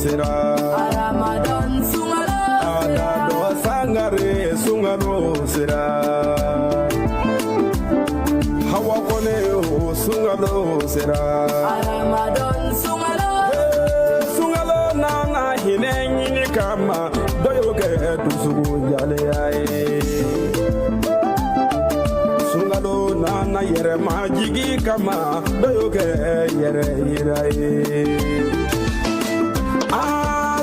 sera Ramadan sungalo ada do sangare sungalo sera hawa kone o sungalo sera Ramadan sungalo nana hinenyi ni kama doyo ke tusugu yale ai sungalo nana yere majigi kama doyo ke yere yere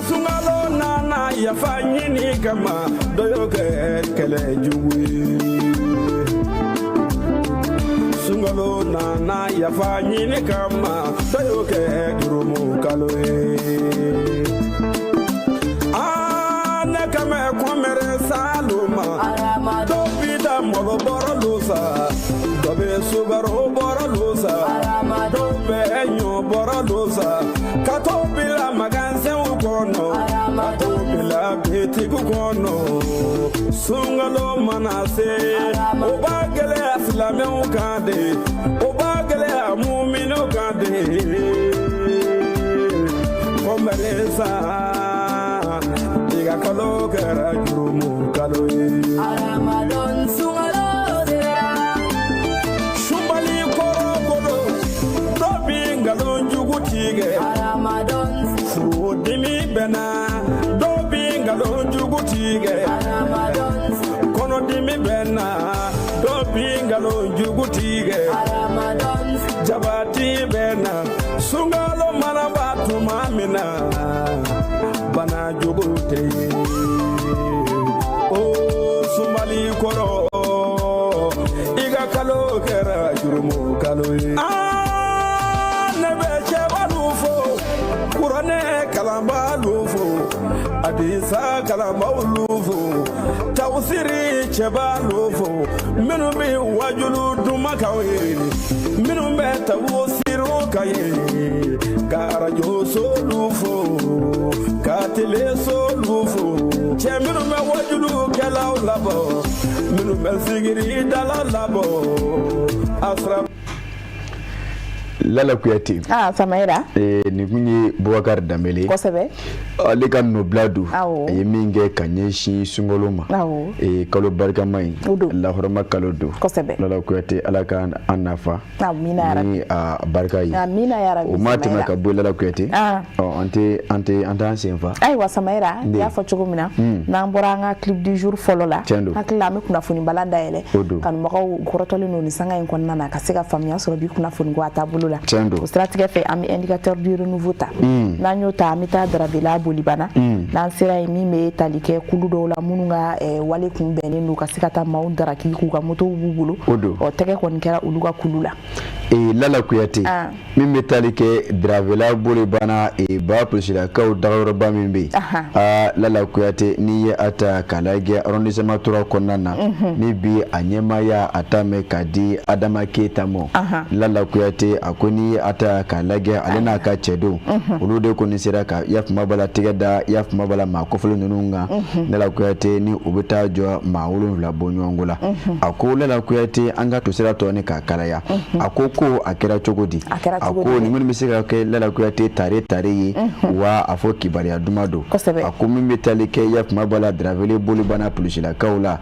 sungalo nana yafanyini kama doyo ke kele juwi sungalo nana yafanyini kama doyo ke jurumu kaloe ne kama komere saluma do bida molo boro lusa do be sugaro boro lusa do be enyo boro lusa kato bila maganse ukono kato bila beti ukono sungalo manase obagele aslame ukande obagele amumino kande komeresa diga kalo kera jurumu kalo Ramadan sungalo sera shumbali koro kodo dobi ngalo njugutige Ramadan furu dimi bena dobi ngalo njugutige Ramadan kono dimi bena dobi ngalo njugutige Ramadan jabati bena sungalo manabatu mamina bana jugute o sumbali koro iga kalo kera jurumu kalo nebe chebalufo kurane kalamba lufo adisa kalamba lufo tawsiri chebalufo minu bi wajulu dumakawe minu be tawsiru kaye karajo solufo katile solufo cheminu me wajulu kala labo minu me sigiri dala labo asra Lala Kuyate. Samaira. Ni kunye Boubacar Dambélé. Kosebe. Ale ka nobladu. Awo. Ye minge kanyeshi sungoloma. Awo. Kalo barka mai. Udu. La horoma kalo do. Kosebe. Lala Kuyate ala ka anafa. Amina ya rabbi. Ni barka yi. Amina ya rabbi. Umati makabu Lala Kuyate. Ante ansenfa. Aiwa Samaira, ya fa chugumina. Na mbora nga clip du jour folola. Hakila me kuna funi balanda ele. Kan mako korotole no ni sanga inkonna na kasika famia so bi kuna funi kwa tabulu. Au stratégie fait ami indicateur du renouveau ta nanyo ta amita drabila bolibana nan sera mi me talike kuludo la mununga wale kumbene no kasikata maundara ki ku ka moto bubulu o teke kon kera uluga kulula Lala Kuyate mi me talike drabila bolibana ba presida ka dawro ba mi be Lala Kuyate ni ye ata kalage arrondissement tora konana mi bi anyema ya atame kadi Adama Keita mo Lala Kuyate akoni ata kalage alena ka chedo ulude ko ni sira ka yafuma bala tigada yafuma bala makofulu nununga Lala Kuyate ni ubita jo mawulu la bonyongola ako Lala Kuyate anga to sira to ne ka kalaya akoko akera chogodi ako ni mun misira ke Lala Kuyate tare yi wa afo kibari adumado ako mi metalike yafuma bala dravele boli bana pulishila kaula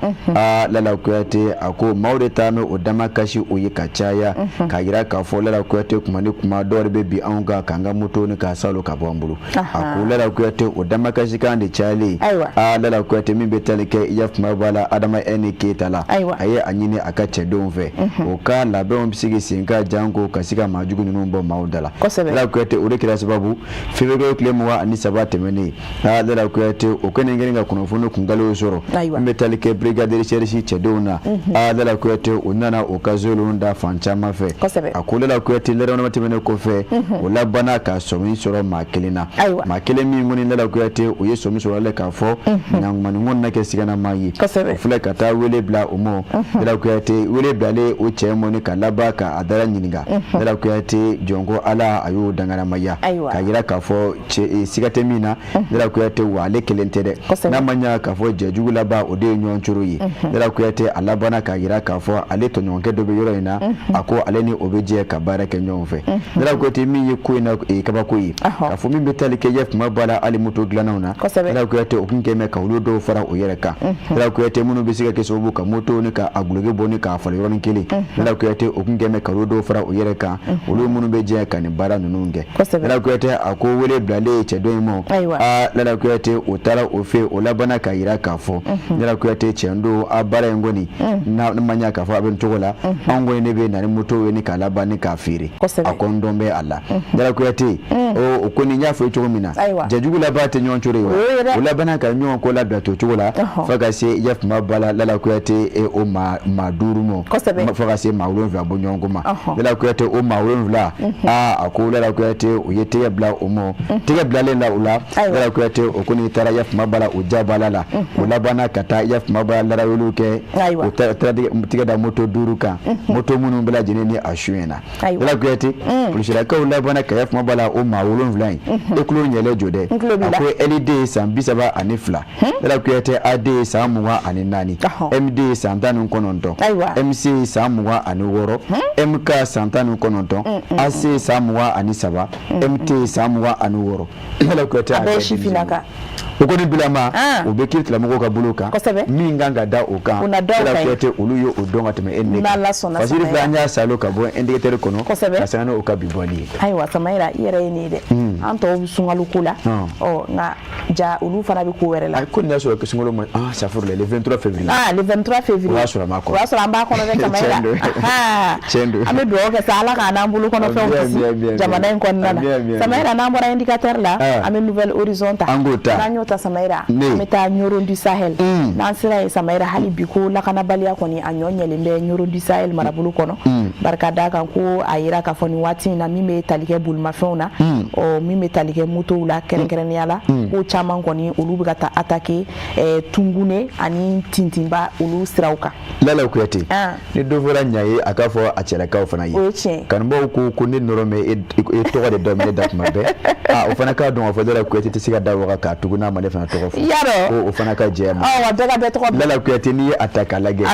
Lala Kuyate ako mawde tame odama kashi oyika chaya kagira ka fo Lala Kuyate kuma dor bebi anga kanga moto ni ka salo ka bombulu akula Lala Kuyate odama kashika ndi chali Lala Kuyate mi betalike yafuma bala Adama Keita la aye anyine akache donve oka labe ombisigi singa jango kasika majugu numbo maudala Lala Kuyate urekira sababu febego klemwa ani sabate meni Lala Kuyate okenengerenga kunofuno kungalo soro metalike brigadier cherisi chedona Lala Kuyate unana okazolo nda fanchama fe akula Lala Kuyate lera na matemene kofe wala bana ka somi soro makelina makele mi ngoni Lala Kuyate o ye somi sɔrɔ le k'a fɔ ɲangumaniŋo na kɛ sigana ma ye o filɛ ka taa wele bila o ma Dala Kuyate wele bilale o cɛ mɔni ka laban ka a dara ɲininka Dala Kuyate jɔnko Ala a y'o dangaramaya ka yira k'a fɔ siga tɛ min na Dala Kuyate wa ale kelen tɛ dɛ n'a ma ɲa k'a fɔ jɛjugu laban o de ye ɲɔgɔn coro ye Dala Kuyate a labanna ka yira k'a fɔ ale tɔɲɔgɔnkɛ dɔ bɛ yɔrɔ in na a ko ale ni o bɛ jɛ ka baara kɛ ɲɔgɔn fɛ Dala Kuyate min ye ko in na kabako ye k'a fɔ min bɛ tali kɛ yɛ kuma b'a la hali moto dilannaw na Dala Kuyate o kun kɛmɛ ka olu dɔw fara o yɛrɛ kan Dala Kuyate minnu bɛ se ka kɛ sababu ka moto ni ka a guloki bɔ ni k'a falen yɔrɔnin kelen Dala Kuyate o kun kɛmɛ ka olu dɔw fara o yɛrɛ kan olu minnu bɛ jɛ ka nin baara ninnu kɛ Dala Kuyate a ko wele bilalen cɛ dɔ in ma Dala Kuyate o taara o fɛ o labanna ka yira k'a fɔ Dala Kuyate cɛ don a baara in kɔni n'a ma ɲa k'a fɔ a bɛ nin cogo la anw kɔni ne bɛ na ni moto ye ni k'a laban ni k'a feere a ko n dɔn bɛ a la Dala Kuyate o ko ni n y'a fɔ cogo min na jɛjugu laban tɛ ɲɔgɔn coro ye wa o labanna ka ɲɔgɔn ko labila to cogo la fo ka se yafuma bala Dala Kuyate o maa 5 ma fo ka se maa 7 bɔ ɲɔgɔn ko ma Dala Kuyate o maa 7 a ko Dala Kuyate o ye tɛgɛ bila o ma tɛgɛ bilalen la o la Dala Kuyate o ko ni taara yafuma bala o jabala la o labanna ka taa yafuma bala laraweliw kɛ o taara tɛgɛ da moto 5 kan moto minnu bɛɛ lajɛlen ni a suyɛn na Dala Kuyate polisilakaw labanna ka yafuma bala o maa 7 in e kulo ɲɛlɛ jɔ dɛ a ko LD ye san 32 Dala Kuyate AD ye san 24 MD ye san 19 MC ye san 26 MK san 19 AC san 23 MT ye san 26 Dala Kuyate a bɛ sifinaka o kɔni bilama o bɛ kiri tilamɔgɔw ka bolo kan min kan ka da o kan Dala Kuyate olu ye o dɔn ka tɛmɛ e ne kan parce que filɛ an y'a salo ka bɔ indicateur kɔnɔ ka sanga n'o ka bibɔli ye ayiwa Samayira i yɛrɛ ye nin ye dɛ an tɔw bɛ sunkalo ko la nka ja olu fana bɛ ko wɛrɛ la ko nin y'a sɔrɔ sunkalo ma safuru la le 23 février le 23 février o y'a sɔrɔ a ma kɔnɔ o y'a sɔrɔ an b'a kɔnɔ dɛ Samayira an bɛ dugawu kɛ sa Ala k'an n'an bolo kɔnɔfɛnw kisi jamana in kɔnɔna na Samayira n'an bɔra indicateur la an bɛ Nouvelle Horizon ta n'an y'o ta Samayira an bɛ taa Ɲoro du Sahel n'an sera yen Samayira hali bi ko lakanabaliya kɔni a ɲɔ ɲɛlen bɛ Ɲoro du Sahel marabolo kɔnɔ barika da kan ko a yira k'a fɔ nin waati in na min bɛ tali kɛ bolimafɛnw na min bɛ tali kɛ motow la kɛrɛnkɛrɛnnenya la ko caman kɔni olu bɛ ka taa attaquer Tungune ani Tintinba olu siraw kan Dala Kuyate ni dɔ fɔra ɲa ye a k'a fɔ a cɛlakaw fana ye o ye tiɲɛ kanubaaw ko ne nɔrɔ mɛ e tɔgɔ de daminɛ da tuma bɛɛ o fana k'a dɔn k'a fɔ Dala Kuyate tɛ se ka da waga k'a tugu n'a ma ne fana tɔgɔ fɔ yarɔ o fana ka jɛya ma bɛɛ ka bɛɛ tɔgɔ Dala Kuyate n'i ye a ta k'a lajɛ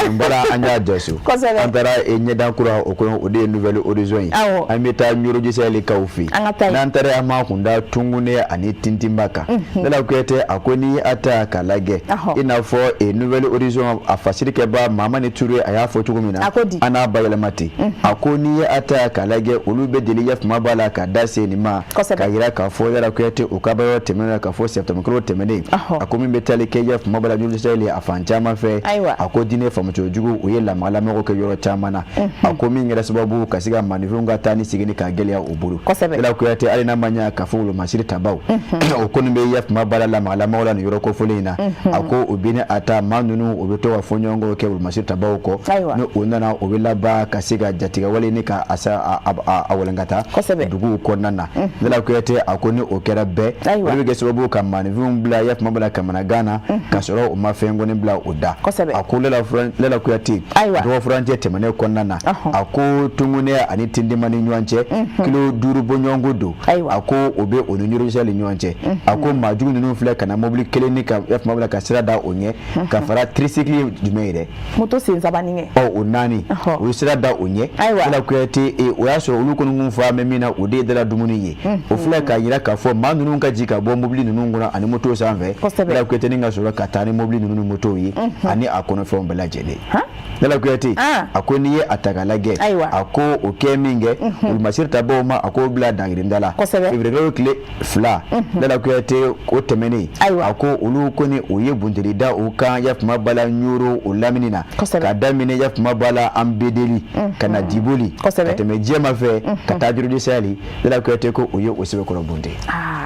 n bɔra an y'a jɔso an taara ɲɛdan kura o kɔnɔ o de ye Nouvelle Horizon ye an bɛ taa Ɲoro du Sahel kaw fɛ n'an taara an ma kunda Tungune ani Tintinba kan Dala Kuyate a ko n'i ye a ta k'a lajɛ i n'a fɔ Nouvelle Horizon a fasirikɛba Mamani Ture a y'a fɔ cogo min na an n'a bayɛlɛma ten a ko n'i ye a ta k'a lajɛ olu bɛ deli yafuma b'a la ka da se nin ma ka yira k'a fɔ Dala Kuyate o ka bayɔrɔ tɛmɛnen na k'a fɔ septembre kalo tɛmɛnen a ko min bɛ tali kɛ yafuma b'a la Ɲoro du Sahel a fan caman fɛ a ko diinɛ faamucogojugu o ye lamɔgɔ kɛ yɔrɔ caman na a ko min kɛra sababu ka se ka manifɛnw ka taa ni segin ka gɛlɛya o bolo Dala Kuyate hali n'a ma ɲa k'a fɔ wolomasiri tabaw o kɔni bɛ yafuma b'a la lamɔgɔlamɔgɔw la nin yɔrɔ kofɔlen in na a ko o bi ni a ta maa ninnu o bɛ to ka fɔ ɲɔgɔn kɔ kɛ wolomasiri tabaw kɔ ni o nana o bɛ laban ka se ka jatigɛ wale ni ka a walankata duguw kɔnɔna na Dala Kuyate a ko ni o kɛra bɛɛ o bɛ kɛ sababu ka manifɛnw bila yafuma b'a la kamanagan na ka sɔrɔ o ma fɛn kɔni bila o da a ko Dala Kuyate dɔgɔ furancɛ tɛmɛnen kɔnɔna na a ko Tungune ani Tintinba ni ɲɔgɔn cɛ kilo 5 bɔ ɲɔgɔnko don a ko o bɛ o ni Ɲoro du Sahel ni ɲɔgɔn cɛ a ko maajugu ninnu filɛ ka na mobili kelen ni ka yafuma b'a la ka sira da o ɲɛ ka fara tricycle jumɛn ye dɛ moto sen 3 kɛ o 4 o ye sira da o ɲɛ Dala Kuyate o y'a sɔrɔ olu kɔni kun fɔ an bɛ min na o de ye dala dumuni ye o filɛ k'a yira k'a fɔ maa ninnu ka ji ka bɔ mobili ninnu kɔnɔ ani moto sanfɛ Dala Kuyate ni ka sɔrɔ ka taa ni mobili ninnu ni moto ye ani a kɔnɔfɛnw bɛɛ lajɛlen Dala Kuyate a ko n'i ye a ta k'a lajɛ a ko o kɛ min kɛ wolomasiri tabaw ma a ko bila dangirinda la février tile 2 Dala Kuyate o tɛmɛnen a ko olu kɔni o ye bunteli da o kan yafuma b'a la Ɲoro o lamini na ka daminɛ yafuma b'a la an bedeli ka na Diboli ka tɛmɛ Jɛma fɛ ka taa Ɲoro du Sahel Dala Kuyate ko o ye o sɛbɛkɔrɔ bunte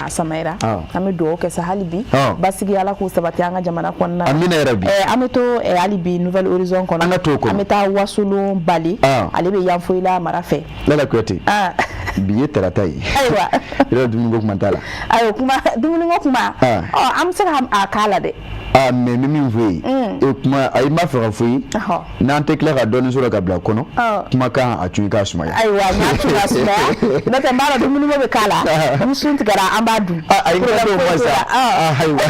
Samayira an bɛ dugawu kɛ sa hali bi basigi Ala k'o sabati an ka jamana kɔnɔna na amina yarabi an bɛ to hali bi Nouvelle Horizon kɔnɔ an bɛ taa Wasolon Bali ale bɛ Yanfoyila mara fɛ Dala Kuyate bi ye tarata ye ayiwa ira dumuni ko kuma t'a la ayo kuma dumuni ko kuma am se ka a kala de mais min fo e kuma ay ma fɛ ka fo ye n'an tɛ tila ka dɔɔni sɔrɔ ka bila kɔnɔ kuma kan a tun ka sumaya ayiwa n'a tun ka sumaya n'o tɛ n b'a dɔn dumuni ko bɛ k'a la ni sun tigɛra an b'a dun ayi ka dɔw ma sa ayiwa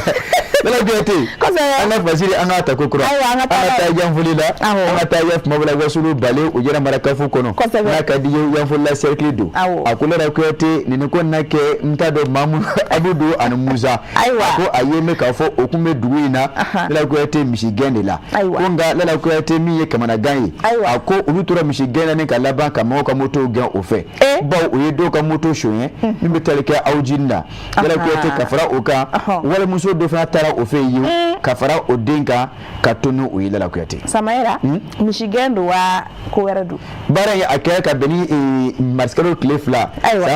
Bala Kuyate an ka fasiri an ka ta ko kura an ka taa yanfoli la an ka taa yafa mabala wasulu bale u jɛra marakafu kɔnɔ n'a ka di ye yanfoli la cercle don a ko Bala Kuyate nin ko na kɛ n t'a dɔn Mamu Abudu ani Musa ko a ye mɛn k'a fɔ o kun bɛ dugu in na Bala Kuyate misigɛn de la ko nka Bala Kuyate min ye kamanagan ye a ko olu tora misigɛn na ni ka laban ka mɔgɔw ka moto gɛn o fɛ bawo o ye dɔw ka moto sonyɛ min bɛ tali kɛ aw jini na Bala Kuyate ka fara o kan walimuso dɔ fana taara o fɛ yen ka fara o den kan ka to ni o ye Bala Kuyate Samayira misigɛn do wa ko wɛrɛ do baara in a kɛra ka bɛn ni marisikalo tile 2 san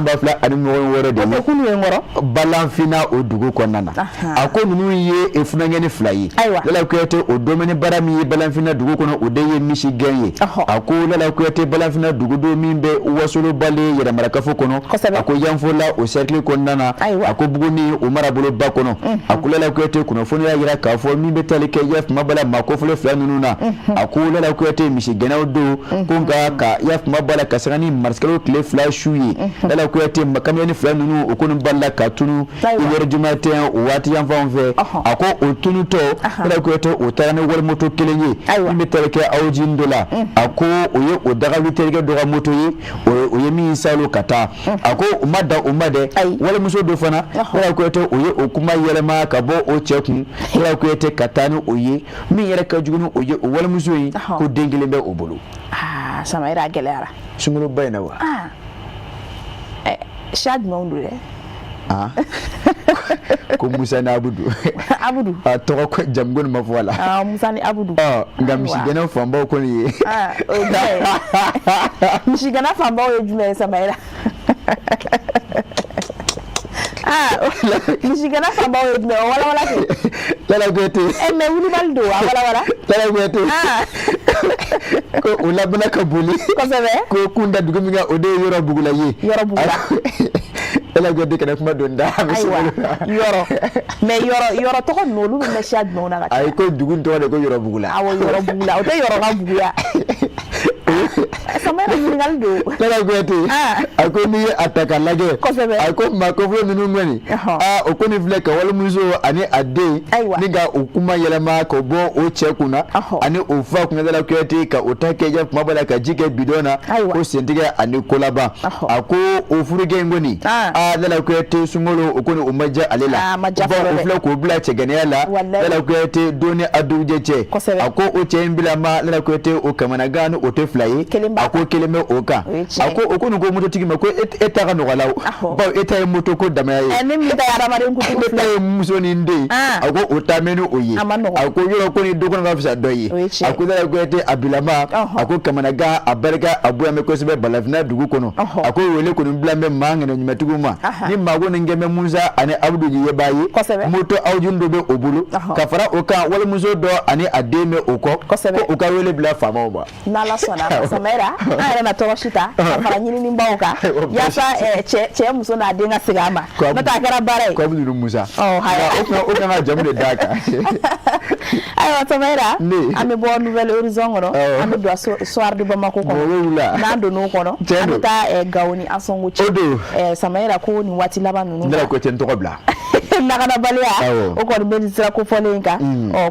2000 ani ɲɔgɔn wɛrɛ de ye kunu ye nkɔrɔ balanfina o dugu kɔnɔna na a ko ninnu ye funangɛni 2 ye Bala Kuyate o domɛni baara min ye balanfina dugu kɔnɔ o de ye misigɛn ye a ko Bala Kuyate balanfina dugudenw min bɛ Wasolo Bale yɛrɛmarakafo kɔnɔ a ko yanfola o cercle kɔnɔna na a ko Buguni o marabolo ba kɔnɔ a ko Bala Kuyate kunnafoni y'a jira k'a fɔ min bɛ tali kɛ Yafuma Bala makofɔlɔ 2 ninnu na a ko Bala Kuyate misigɛnnaw don ko nka ka Yafuma Bala ka saga ni marisikalo tile 2 su ye Bala Kuyate kamiyani 2 ninnu o kɔni balila ka tunu yɛrɛ jumatɛ o waati yanfanw fɛ a ko o tunutɔ Bala Kuyate o taara ni walimoto 1 ye min bɛ tali kɛ aw jini dɔ la a ko o ye o dagali terikɛ dɔ ka moto ye o ye min salo ka taa a ko o ma da o ma dɛ walimuso dɔ fana Bala Kuyate o ye o kuma yɛlɛma ka bɔ o cɛ kun Bala Kuyate ka taa ni o ye min yɛrɛ ka jugu ni o ye o walimuso in ko den kelen bɛ o bolo Samayira gɛlɛyara sunkaloba in na wa siya jumɛnw do dɛ ko Musa ni Abudu Abudu a tɔgɔ ko jamu kɔni ma fɔ a la Musa ni Abudu nka misigɛnna fanbaw kɔni ye misigɛnna fanbaw ye jumɛn ye Samayira misigɛnna fanbaw ye jumɛn wala wala kɛ Bala Kuyate mais wulibali do wa wala wala Bala Kuyate ko o labɛnna ka boli kosɛbɛ ko kun da dugu min kan o de ye yɔrɔ bugula ye yɔrɔ bugula Bala Kuyate kana kuma don da ayiwa yɔrɔ mais yɔrɔ tɔgɔ ninnu olu bɛ mɛn siya jumɛnw na ka taa ayi ko dugu tɔgɔ de ko yɔrɔ bugula awɔ yɔrɔ bugula o tɛ yɔrɔ ka buguya Samayira ɲininkali do Bala Kuyate a ko n'i ye a ta k'a lajɛ a ko maakɔfɔlɔ ninnu kɔni o kɔni filɛ ka walimuso ani a den ni ka o kuma yɛlɛma ka bɔ o cɛ kunna ani o fa kunna Bala Kuyate ka o ta kɛ Yafuma Bala ka ji kɛ bidon na ko sentigɛ ani ko laban a ko o furukɛ in kɔni Bala Kuyate sunkalo o kɔni o ma diya ale la o filɛ k'o bila cɛgɛnɛya la Bala Kuyate don ni a dugujɛ cɛ a ko o cɛ in bila ma Bala Kuyate o kamanagan ni o tɛ 2 ye a ko kelen bɛ o kan a ko o kɔni ko mototigi ma ko e ta ka nɔgɔ la o bawo e ta ye moto ko damaya ye ne min ta ye adamaden kuntigi ne ta ye muso ni den a ko o ta mɛn ni o ye a ko yɔrɔ ko ni du kɔnɔ ka fisa dɔ ye a ko Bala Kuyate a bilama a ko kamanagan a barika a bonya bɛ kosɛbɛ balafina dugu kɔnɔ a ko wele kɔni bila bɛ maa ŋɛnɛ ɲumantigiw ma ni maa ko ni kɛmɛ Musa ani Abudu ye b'a ye moto aw jun dɔ bɛ o bolo ka fara o kan walimuso dɔ ani a den bɛ o kɔ ko u ka wele bila faamaw ma n'Ala sɔnna Samayira an yɛrɛ na tɔgɔ si ta ka fara ɲininibaw kan yaasa cɛ muso n'a den ka segin a ma n'o tɛ a kɛra baara ye ko Abudu Musa o kan ka jamu de d'a kan ayiwa Samayira an bɛ bɔ Nouvelle Horizon kɔnɔ an bɛ don Soir de Bamako kɔnɔ n'an donn'o kɔnɔ an bɛ taa Gao ni Ansongo cɛ Samayira ko nin waati laban ninnu Bala Kuyate n tɔgɔ bila lakanabaliya o kɔni bɛ nin sira kofɔlen kan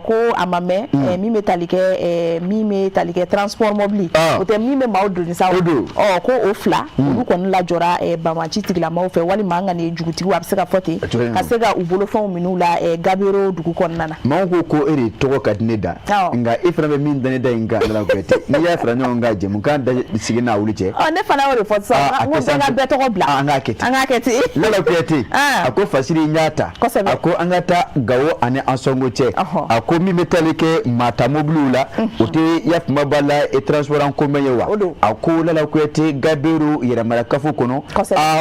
ko a ma mɛn min bɛ tali kɛ transport mobile o tɛ min bɛ maaw doni sa ko o 2 olu kɔni lajɔra Bamaci tigilamaw fɛ walima an ka nin jugutigiw a bɛ se ka fɔ ten ka se ka u bolofɛnw minɛ u la Gabiro dugu kɔnɔna na maaw ko e de tɔgɔ ka di ne da nka e fana bɛ min da ne da in kan Bala Kuyate n'i y'a fara ɲɔgɔn kan jɛmukan da sigi n'a wuli cɛ ne fana y'o de fɔ sisan n ko bɛɛ ka bɛɛ tɔgɔ bila an k'a kɛ ten Bala Kuyate a ko fasiri n y'a ta a ko an ka taa Gawo ani Ansongo cɛ a ko min bɛ tali kɛ Mata mobiliw la o tɛ yafuma b'a la transport en commun ye wa a ko Lala Kuyate Gabriel yɛrɛmara kafo kɔnɔ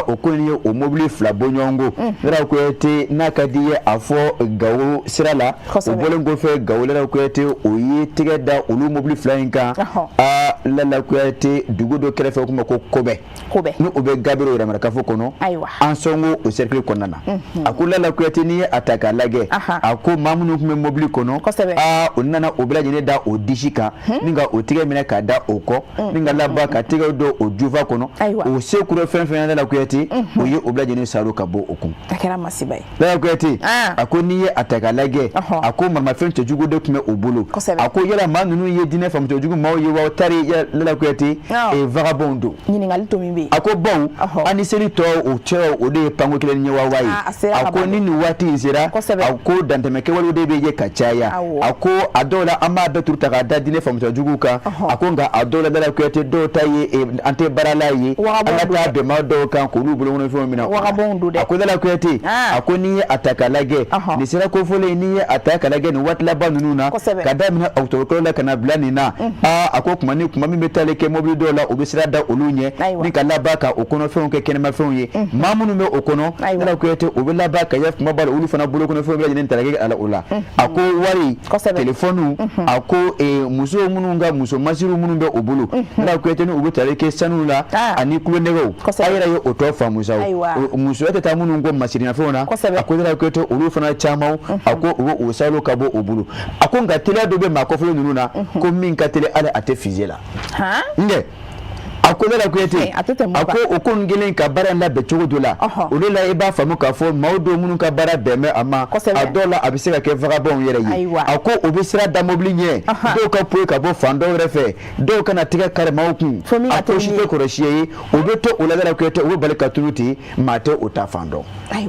o ko nin ye o mobili 2 bɔ ɲɔgɔn ko Lala Kuyate n'a ka di ye a fɔ Gawo sira la o bɔlen kɔfɛ Gawo Lala Kuyate o ye tɛgɛ da olu mobili 2 in kan Lala Kuyate dugu dɔ kɛrɛfɛ kuma ko Kobɛ ni o bɛ Gabriel yɛrɛmara kafo kɔnɔ Ansongo o cercle kɔnɔna na a ko Lala Kuyate ni ye a ta k'a lajɛ a ko maa minnu tun bɛ mobili kɔnɔ o nana o bɛɛ lajɛlen da o disi kan ni ka o tɛgɛ minɛ k'a da o kɔ ni ka laban ka tɛgɛ don o jufa kɔnɔ o sekuru fɛn fɛn Lala Kuyate o ye o bɛɛ lajɛlen saro ka bɔ o kun Lala Kuyate a ko n'i ye a ta k'a lajɛ a ko mamafɛn cɛjugu de tun bɛ o bolo a ko yala maa ninnu ye diinɛ faamu cɛjugu maaw ye wa tari Lala Kuyate vagabond don a ko baw an ni seli tɔ o cɛ o de ye panko kelen ɲɛ wa ye a ko ni nin waati in sera a ko dantɛmɛkɛwalew de bɛ ye ka caya a ko a dɔw la an b'a bɛɛ turu ta k'a da diinɛ faamu cɛjugu kan a ko nka a dɔw la Lala Kuyate dɔw ta ye an tɛ baarala ye an ka taa bɛnba dɔw kan k'olu bolokɔnɔfɛnw minɛ a ko Lala Kuyate a ko n'i ye a ta k'a lajɛ nin sera kofɔlen n'i ye a ta k'a lajɛ nin waati laban ninnu na ka daminɛ octobre la ka na bila nin na a ko kuma min bɛ taali kɛ mobili dɔw la o bɛ sira da olu ɲɛ ni ka laban ka o kɔnɔfɛnw kɛ kɛnɛmafɛnw ye maa minnu bɛ o kɔnɔ Lala Kuyate o bɛ laban ka yafuma b'a la olu fana bolokɔnɔfɛnw bɛ lajɛlen talaki ala o la a ko wari telefɔniw a ko muso minnu ka muso masiriw minnu bɛ o bolo Lala Kuyate ni u bɛ tali kɛ sanu la ani kulonɛgɛw a yɛrɛ ye o tɔ faamu sa musoya tɛ taa minnu kɔ masirinafɛnw na a ko Lala Kuyate olu fana caman a ko u bɛ o salo ka bɔ o bolo a ko nka teliya dɔ bɛ maa kɔfɛlen ninnu na ko min ka teli hali a tɛ fize la a ko Lala Kuyate a ko o ko n kelen ka baara in labɛn cogo dɔ la o de la i b'a faamu k'a fɔ maaw dɔw minnu ka baara bɛn bɛ a ma a dɔw la a bɛ se ka kɛ vagabond yɛrɛ ye a ko o bɛ sira da mobili ɲɛ dɔw ka poyi ka bɔ fan dɔw yɛrɛ fɛ dɔw kana tigɛ kari maaw kun a ko si tɛ kɔrɔsi ye o bɛ to o la Lala Kuyate o bɛ bali ka tunu ten maa tɛ o ta fan dɔn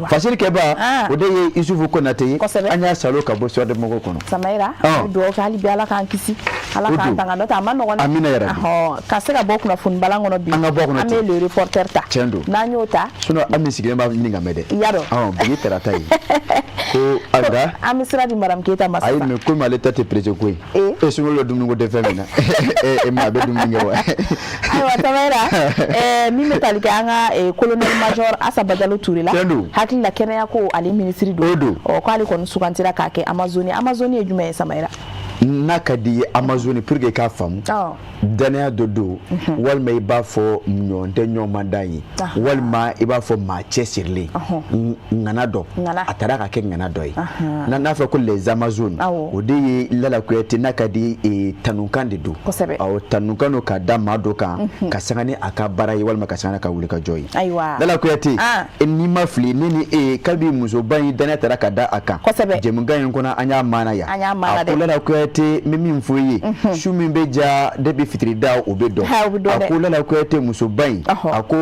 fasilikɛba o de ye Isufu Konate ye an y'a salo ka bɔ Sɔrɔdɛmɔgɔw kɔnɔ Samayira dugawu kɛ hali bi Ala k'an kisi Ala k'an tanga n'o tɛ a ma nɔgɔn dɛ amina yɛrɛ ka se ka bɔ kunnafoni balan kɔnɔ bi an bɛ le reporter ta n'an y'o ta sinon an min sigilen b'a ɲini ka mɛn dɛ i y'a dɔn bi ye tarata ye ko Aga an bɛ sira di Madame Keyita ma sisan ayi mais komi ale ta tɛ perese ko ye sunkalo la dumuni ko tɛ fɛn min na a bɛ dumuni kɛ wa ayiwa Samayira min bɛ tali kɛ an ka colonel major Asa Bajalo Ture la hakili la kɛnɛya ko ale ministre don k'ale kɔni sugantira k'a kɛ Amazone ye jumɛn ye Samayira n'a ka di ye Amazone pour que k'a faamu danaya dɔ don walima i b'a fɔ ɲɔgɔn tɛ ɲɔgɔn man dan ye walima i b'a fɔ maa cɛsirilen ŋana dɔ a taara ka kɛ ŋana dɔ ye n'a fɔ ko les Amazones o de ye Lala Kuyate n'a ka di tanukan de don tanukan don ka da maa dɔ kan ka sanga ni a ka baara ye walima ka sanga ka wuli ka jɔ ye Lala Kuyate n'i ma fili ne ni e kabi musoba in danaya taara ka da a kan jɛmukan in kɔnɔ an y'a maana yan a ko Lala Kuyate n bɛ min fɔ i ye su min bɛ ja depuis fitiri da o bɛ dɔn a ko Lala Kuyate musoba in a ko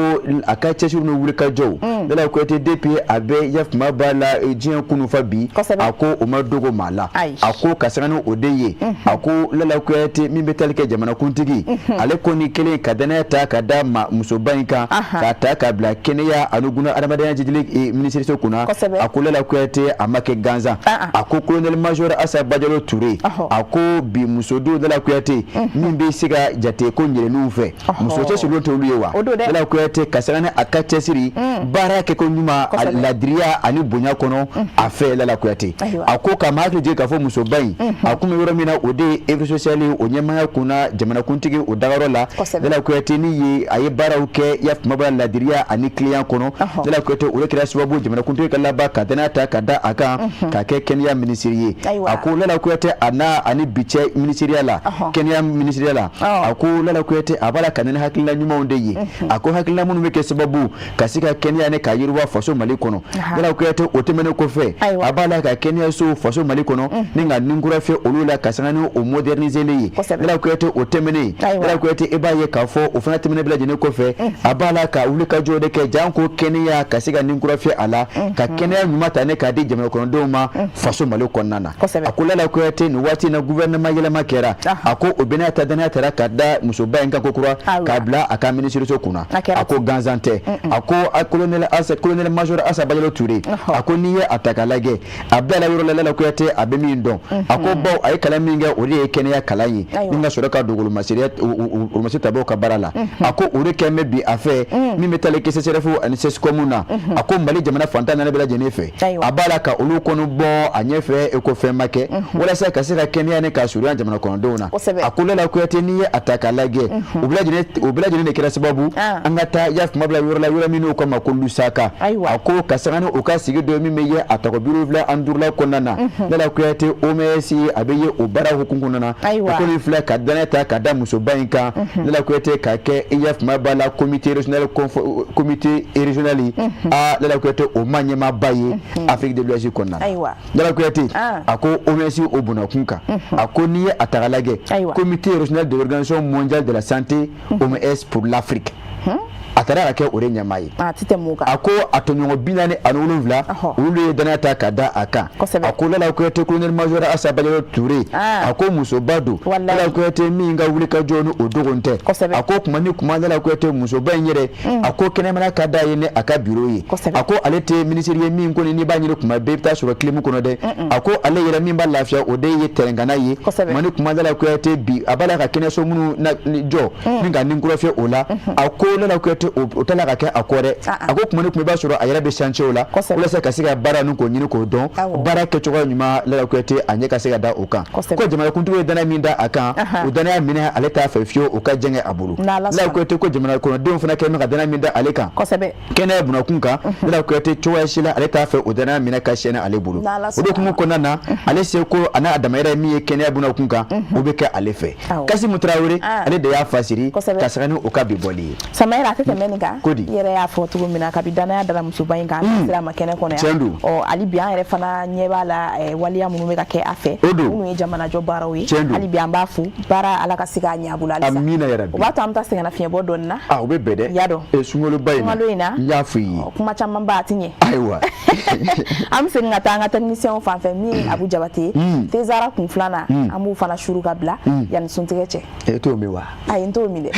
a ka cɛsiri ni wuli ka jɔw Lala Kuyate depuis a bɛ yafuma b'a la diɲɛ kunu fa bi a ko o ma dogo maa la a ko ka sanga ni o de ye a ko Lala Kuyate min bɛ tali kɛ jamanakuntigi ale kɔni kelen ka danaya ta ka da musoba in kan k'a ta ka bila kɛnɛya ani guna adamadenya jidili ministre kunna a ko Lala Kuyate a ma kɛ gansan a ko colonel major Asa Bajalo Ture a ko bi muso dɔw Lala Kuyate min bɛ se ka jate ko ɲɛrɛninw fɛ muso cɛsirilen tɛ olu ye wa Lala Kuyate ka sanga ni a ka cɛsiri baara kɛ ko ɲuman ladiriya ani bonya kɔnɔ a fɛ Lala Kuyate a ko ka maa hakili jigin k'a fɔ musoba in a kun bɛ yɔrɔ min na o de ye œuvre sociale o ɲɛmaaya kunna jamanakuntigi o dagayɔrɔ la Lala Kuyate ni ye a ye baaraw kɛ yafuma b'a la ladiriya ani client kɔnɔ Lala Kuyate o de kɛra sababu jamanakuntigi ka laban ka danaya ta ka da a kan ka kɛ kɛnɛya minisiri ye a ko Lala Kuyate a n'a ani bi cɛ minisiriya la kɛnɛya minisiriya la a ko Lala Kuyate a b'a la ka na ni hakilina ɲumanw de ye a ko hakilina minnu bɛ kɛ sababu ka se ka kɛnɛya ni ka yiriwa faso Mali kɔnɔ Lala Kuyate o tɛmɛnen kɔfɛ a b'a la ka kɛnɛyaso faso Mali kɔnɔ ni ka ninkura fɛ olu la ka sanga ni o moderniselen ye Lala Kuyate o tɛmɛnen Lala Kuyate e b'a ye k'a fɔ o fana tɛmɛnen bɛɛ lajɛlen kɔfɛ a b'a la ka wuli ka jɔ de kɛ jan ko kɛnɛya ka se ka ninkura fɛ a la ka kɛnɛya ɲuman ta ne k'a di jamana kɔnɔdenw ma faso Mali kɔnɔna na a ko Lala Kuyate nin waati na gouvernement yɛlɛma kɛra a ko o bɛna ta danaya tara ka da musoba in kan kokura k'a bila a ka ministre kunna a ko ganzan tɛ a ko colonel major Assa Bajalo Touré a ko n'i ye a ta k'a lajɛ a bɛɛ la yɔrɔ la Lala Kuyate a bɛ min dɔn a ko baw a ye kalan min kɛ o de ye kɛnɛya kalan ye min ka sɔrɔ ka don olomasiri tabaw ka baara la a ko o de kɛn bɛ bi a fɛ min bɛ taale CSRF ani CESCOM na a ko Mali jamana fantan naani bɛɛ lajɛlen fɛ a b'a la ka olu kɔnɔ bɔ a ɲɛfɛ eko fɛn ma kɛ walasa ka se ka kɛnɛya ni ka surunya jamana kɔnɔdenw na a ko Lala Kuyate n'i ye a ta k'a lajɛ o bɛɛ lajɛlen de kɛra sababu an ka taa y'a kuma bila yɔrɔ min n'o kama ko Lusaka a ko ka sanga ni o ka sigi dɔ min bɛ ye a tɔgɔ 75 kɔnɔna na Lala Kuyate OMS a bɛ ye o baara hukumu kɔnɔna na a ko nin filɛ ka danaya ta ka da musoba in kan Lala Kuyate ka kɛ y'a kuma b'a la comité régional Lala Kuyate o ma ɲɛmaaba ye Afrique de l'Ouest kɔnɔna na Lala Kuyate a ko OMS o bunakun kan a ko n'i ye a ta k'a lajɛ comité régional de l'organisation mondiale de la santé OMS pour l'Afrique a taara ka kɛ o de ɲɛmaa ye a ko a tɔɲɔgɔn 47 olu ye danaya ta ka da a kan a ko Lala Kuyate colonel major Assa Bajalo Touré a ko musoba don Lala Kuyate min ka wuli ka jɔ ni o dogon tɛ a ko kuma ni kuma Lala Kuyate musoba in yɛrɛ a ko kɛnɛmana ka da ye ni a ka bureau ye a ko ale tɛ ministre ye min ko ni b'a ɲini kuma bɛɛ i bɛ taa sɔrɔ clé kɔnɔ dɛ a ko ale yɛrɛ min b'a lafiya o de ye tɛrɛngana ye kuma ni kuma Lala Kuyate bi a b'a la ka kɛnɛyaso minnu jɔ min ka ninkɔrɔfɛ o la a ko Lala Kuyate o tala ka kɛ a kɔ dɛ a ko kuma ni kuma i b'a sɔrɔ a yɛrɛ bɛ chantier la walasa ka se ka baara ninnu k'o ɲini k'o dɔn baara kɛcogo ɲuman Lala Kuyate a ɲɛ ka se ka da o kan ko jamanakuntigi ye danaya min da a kan o danaya minɛ ale t'a fɛ fiyewu o ka jɛngɛ a bolo Lala Kuyate ko jamana kɔnɔdenw fana kɛ bɛ ka danaya min da ale kan kɛnɛya bunakun kan Lala Kuyate cogoya si la ale t'a fɛ o danaya minɛ ka siyɛnɛ ale bolo o de kuma kɔnɔna na ale se ko a n'a damayɛrɛ min ye kɛnɛya bunakun kan o bɛ kɛ ale fɛ Kasimu Tarawele ale de y'a fasiri ka saga ni o ka bi bɔli ye Samayɛra a tɛ tɛmɛ nin kan yɛrɛ y'a fɔ cogo min na kabi danaya dara musoba in kan sira ma kɛnɛ kɔnɔ yan hali bi an yɛrɛ fana ɲɛ b'a la waliya minnu bɛ ka kɛ a fɛ minnu ye jamanajɔ baaraw ye hali bi an b'a fo baara Ala ka se k'a ɲɛ a bolo halisa o b'a to an bɛ taa sɛgɛnna fiɲɛbɔ dɔɔni na o bɛ bɛn dɛ y'a dɔn sunkaloba in na n y'a fɔ i ye kuma caman ba a ti ɲɛ ayiwa an bɛ segin ka taa an ka technicien fan fɛ min ye Abu Jabate Tezara kun filanan an b'u fana suru ka bila yanni suntigɛ cɛ e t'o min wa ayi n t'o min dɛ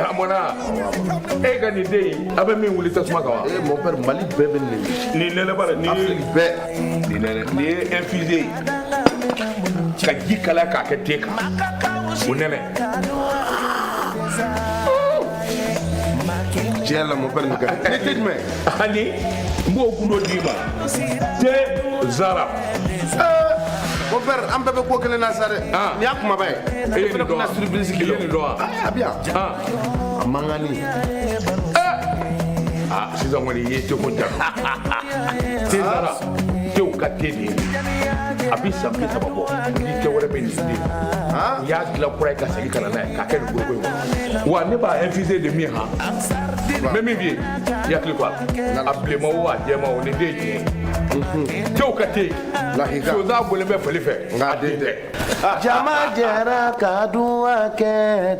Amona e ka nin den a bɛ min wuli tasuma kan wa mon père Mali bɛɛ bɛ nin nɛnɛ bara nin Afrique bɛɛ nin ye infusé ka ji kalaya k'a kɛ te kan o nɛnɛ tiɲɛ la mon père nin ka ne tɛ jumɛn ani n b'o gundo d'i ma Tezara mon père an bɛɛ bɛ ko kelen na sa dɛ nin y'a kumaba ye e ye nin dɔn wa i ye nin dɔn wa a bi yan a man kan ni sisan kɔni i ye te ko jara Tezara tew ka te de ye a bɛ san 30 bɔ ni te wɛrɛ bɛ nin den n y'a dilan kura ye ka segin ka na n'a ye k'a kɛ nin boloko in kɔnɔ wa ne b'a infusé de min han n bɛ min f'i ye i hakili to a la a bilenma o a jɛma o nin den ye tiɲɛ ye tew ka te sonsan bɔlen bɛ fali fɛ nka den tɛ jama jɛra ka duwa kɛ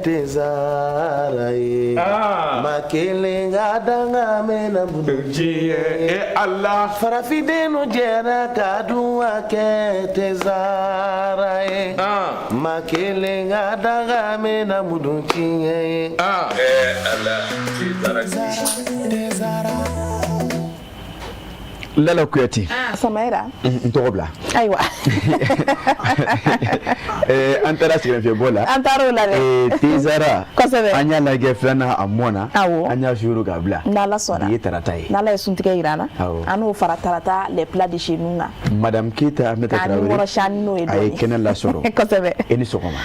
Tezara ye ma kelen ka danga mɛna diɲɛ Ala farafindenu jɛra ka duwa kɛ Tezara ye ma kelen ka danga mɛna mudun tiɲɛ ye Ala Tezara Lala Kuyate Samayɛra n tɔgɔ bila ayiwa an taara sɛgɛnnafiɲɛbɔ la an taara o la dɛ Tezara kosɛbɛ an y'a lajɛ filanan a mɔna awɔ an y'a suru ka bila n'Ala sɔnna nin ye tarata ye n'Ala ye suntigɛ jira an na awɔ an n'o fara tarata les plats de chez nous kan Madame Keita Aminata Traoré ani wɔrɔsiyani n'o ye a ye kɛnɛ lasɔrɔ kosɛbɛ e ni sɔgɔma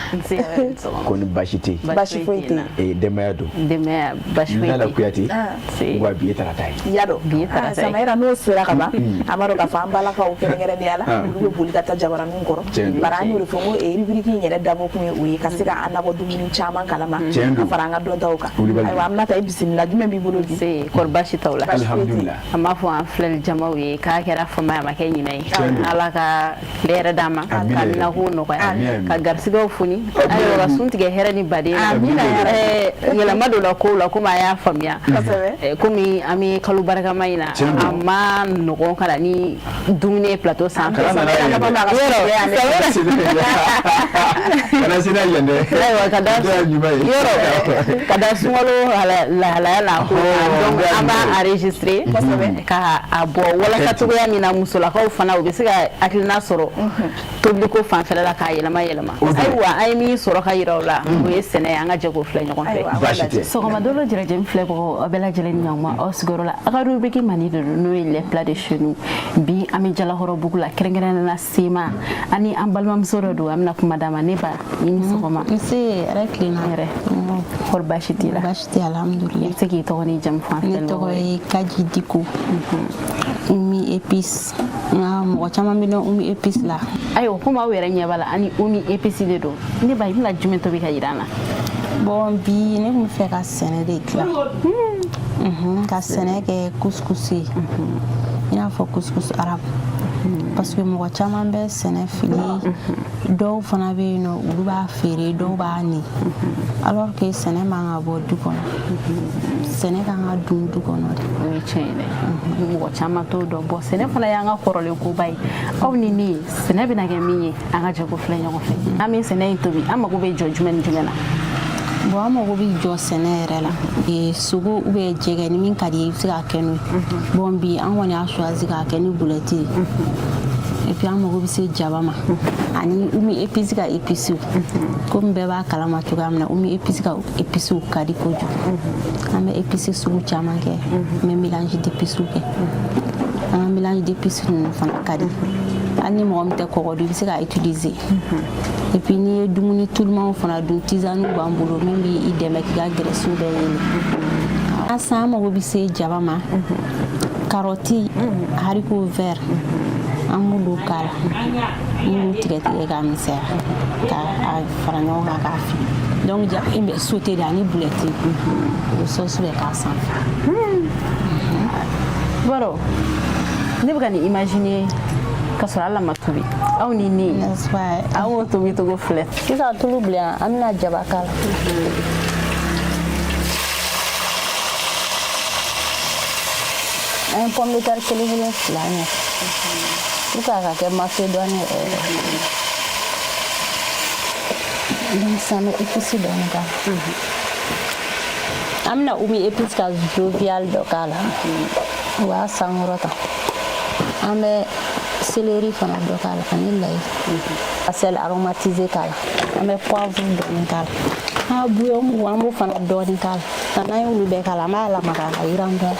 ko ni baasi tɛ yen baasi foyi tɛ yen denbaya don denbaya baasi foyi tɛ yen Lala Kuyate si wa bi ye tarata ye y'a dɔn bi ye tarata ye Samayɛra n'o sera ka ba amaro ka fa ambala ka o kere ni ala ulu boli ka ta jabara nun koro barani ulu fongo e ribiriki nyere dabo ku e ka se ka anabo dumuni chama kalama ka faranga don tawka ay wa amna tay bismillah jume bi bolo di se korbashi tawla alhamdulillah amma fo an flel jamaw ye ka kera fo ma ma kay nyinay ala ka lera dama ka na hu no ka garsigo funi ay wa suntige herani bade yela madola ko la kuma ya famia kumi ami kalu baraka maina amma no ko kala ni dumine plateau sans kana sina yende kada sungalo la ko donc aba enregistrer ka abo wala ka tugo ya mina musula ko fana o bisiga aklina soro tobli ko fan fela la ka yelama aywa ay mi soro ka yirawla o yesene anga jago fle nyakon fe so ko madolo jira jem fle ko bela jele nyama o sigorola agaru beki mani de no les plats de chez nous bi ami jala horo bugula kerengere na sima ani ambalmam soro do amna ko madama neba yini so ko ma si reklina re for bashiti alhamdulillah tegi to ni jam fan fle to kaji diku umi épice mo chama mi no umi épice la ayo kuma were nyabala ani umi épice de do ni bay la jume to bi ka yirana bon bi ne me fait ka sene de kla ka sene ke couscous ina fo couscous arab parce que mo chama be sene fili do fana be no uba fere do ba ni alors que sene ma abo du kono sene ka nga du kono de chene mo chama to do bo sene fana ya nga korole ko bay aw ni sene bi na ga mi anga jago fle nyago fe ami sene to bi ama ko be judgment jumena bo ama ko bi jo sene rela e sugo ube jege ni min kadi siga kenu bon bi an woni a choisi ka kenu buleti et puis an ko bi se jabama ani umi épice ka épice ko mbe ba kala ma to gamna umi épice ka épice kadi ko ju ame épice sugu chama ke me mélange d'épices ke un mélange d'épices non fana kadi ani mo mte ko do bi se ka utiliser et puis ni dumuni tout le monde fana du tisane bambulo mimi ideme ki ga gresu be ni asa mo ko bi se jabama carotte haricot vert amulu kala ni tigé ga misé ka faranyo ga fi donc ja imbe sauter dani boulette sauce be ka san baro ne buga ni imaginer kasara la matubi aw ni aw to mi to go flet kisa tulu blia amna jabakal un pomme de terre kele kele flane uka ka ke macédoine donc ça me épice donc amna umi épice ka jovial do kala wa sangorota ame céleri fana do kala kanilla sel aromatisé kala ame poivre do kala ha bouillon wambo fana do kala tanay ulu be kala mala maka iranda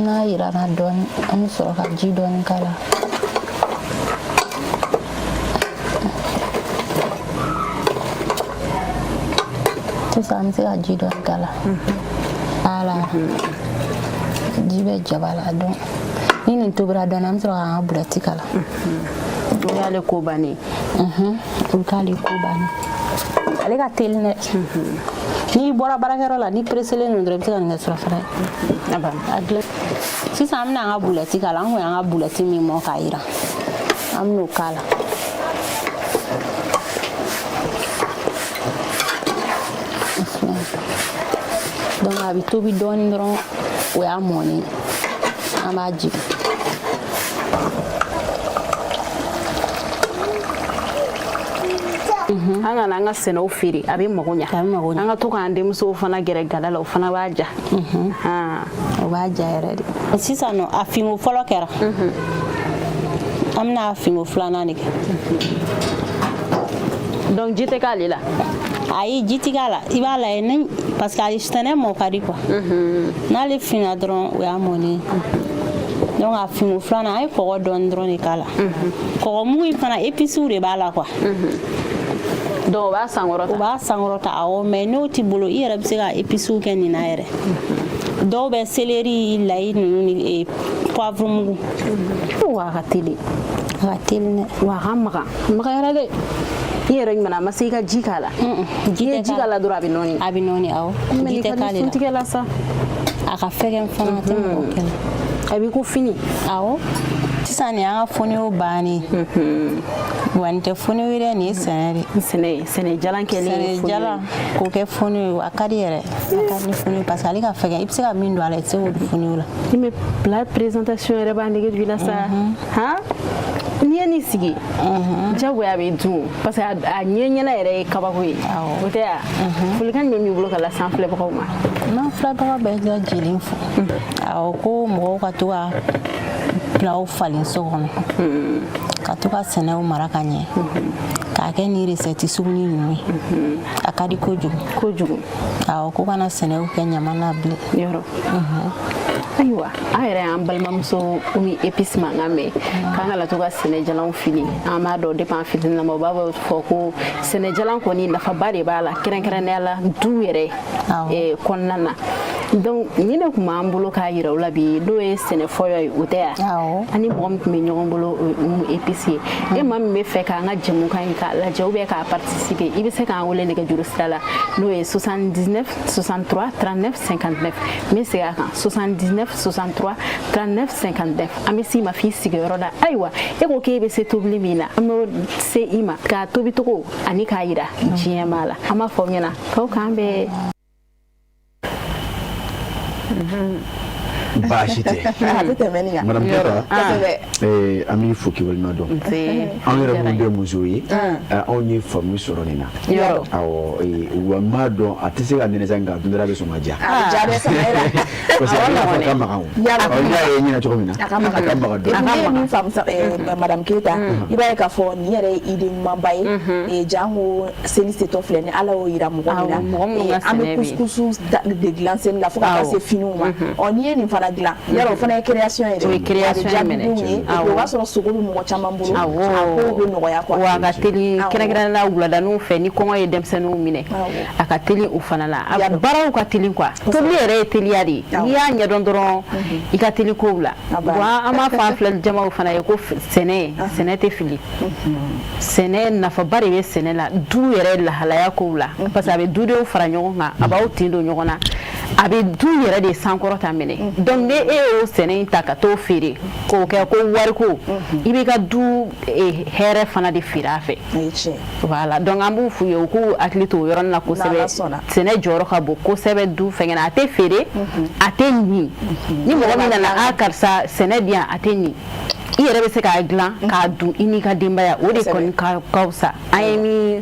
na irana don am so ka ji don kala to sam se ka ji don kala ala jibe jabala don ni to bra don am so ka bulati kala do yale ko bani ulkali ko bani ale ka telne ni bora barakero la ni presele no ndre bisa nga sura fara aba agle si samna nga bulati kala ngo nga bulati mi mo kaira amno kala donc habito bi doni ndron we amoni amaji anga nanga seno firi abi magonya anga to ka ande muso fana gere galala fana baja baja eredi sisa no afingo folo kera amna afingo flana ni donc jite kalila ayi jiti kala ibala enen parce que ali stane mo kadi quoi na le fina dron we amoni donc afingo flana ay ko don dron ni kala ko mu fana épicerie bala quoi do ba sangorota awo mais no ti bolo ira bisega épicerie ken ni na ere dɔw bɛ céleri layi ninnu ni poivre mugu wa ka teli a ka teli dɛ wa ka maga yɛrɛ dɛ i yɛrɛ ɲuman ma se i ka ji k'a la ji k'a la dɔrɔn a bɛ nɔɔni awɔ ji tɛ k'ale la sa a ka fɛgɛn fana tɛ mɔgɔ kɛlɛ a b'i ko fini awɔ sisan nin y'an ka foniw bannen wa nin tɛ foniw ye dɛ nin ye sɛnɛ jalan kɛlen sɛnɛ jalan k'o kɛ foniw a ka di yɛrɛ a ka di foniw parce que ale ka fɛgɛn i bɛ se ka min don a la i tɛ se k'o don foniw la i mɛ plat présentation yɛrɛ b'a nege don i la sa han n'i ye nin sigi jagoya a bɛ dun parce que a ɲɛɲɛna yɛrɛ ye kabako ye o tɛ ya folikan jumɛn b'i bolo ka lase an filɛbagaw ma n'an filɛbaga bɛɛ lajɛlen fo awɔ ko mɔgɔw ka to ka pilaw falen so kɔnɔ ka to ka sɛnɛw mara ka ɲɛ k'a kɛ ni recette suguni ninnu ye a ka di kojugu awɔ ko kana sɛnɛw kɛ ɲama na bilen yɔrɔ ayiwa an yɛrɛ y'an balimamuso Umi Épice mankan mɛn k'an ka to ka sɛnɛjalanw fili an b'a dɔn depuis an fitininama u b'a fɔ ko sɛnɛjalan kɔni nafaba de b'a la kɛrɛnkɛrɛnnenya la du yɛrɛ kɔnɔna na donc nin de tun b'an bolo k'a yira u la bi n'o ye sɛnɛfɔyɔ ye o tɛ yan ani mɔgɔ min tun bɛ ɲɔgɔn bolo Umi Épice ye e maa min bɛ fɛ k'an ka jɛmukan in k'a lajɛ ou bien k'a participer i bɛ se k'an wele nɛgɛjuru sira la n'o ye 79 63 39 59 n bɛ segin a kan 79 63 39 59 an bɛ s'i ma f'i sigiyɔrɔ la ayiwa e ko k'e bɛ se tobili min na an bɛ se i ma k'a tobi cogo ani k'a yira diɲɛ b'a la an b'a fɔ aw ɲɛna k'aw k'an bɛɛ baasi tɛ madame Keta an b'i fo k'i waleɲuman dɔn an yɛrɛ minnu bɛ musow ye anw ye faamu sɔrɔ nin na awɔ wa n b'a dɔn a tɛ se ka nɛnɛ sa nka don dɔ la a bɛ sɔn ka diya parce que a bɛna fɔ a ka magan o n'i y'a ye ɲɛna cogo min na a ka magan dɔn ne ye min faamu madame Keta i b'a ye k'a fɔ nin yɛrɛ ye idée ɲumanba ye jango seli setɔ filɛ ni Ala y'o yira mɔgɔ min na an bɛ couscous de dilan seli la fo ka taa se finiw ma n'i ye nin fana dilan yɔrɔ o fana ye création ye o ye création ye mɛnɛ o b'a sɔrɔ sogo bɛ mɔgɔ caman bolo a ko bɛ nɔgɔya quoi wa a ka teli kɛrɛnkɛrɛnnenya wuladaninw fɛ ni kɔngɔ ye denmisɛnninw minɛ a ka teli o fana la a baaraw ka teli quoi tobili yɛrɛ ye teliya de ye n'i y'a ɲɛdɔn dɔrɔn i ka teli kow la wa an b'a fɔ an filɛ jamaw fana ye ko sɛnɛ tɛ fili sɛnɛ nafaba de bɛ sɛnɛ la du yɛrɛ lahalaya kow la parce que a bɛ dudenw fara ɲɔgɔn kan a b'aw tin don ɲɔgɔn na a bɛ du yɛrɛ de sankɔrɔta minɛ donc ni e y'o sɛnɛ in ta ka t'o feere k'o kɛ ko wariko i b'i ka du hɛrɛ fana de feere a fɛ voilà donc an b'u f'u ye u k'u hakili to o yɔrɔnin na kosɛbɛ sɛnɛ jɔyɔrɔ ka bon kosɛbɛ du fɛngɛ a tɛ feere a tɛ ɲi ni mɔgɔ min nana karisa sɛnɛ di yan a tɛ ɲi i yɛrɛ bɛ se k'a dilan k'a dun i n'i ka denbaya o de kɔni ka fisa an ye min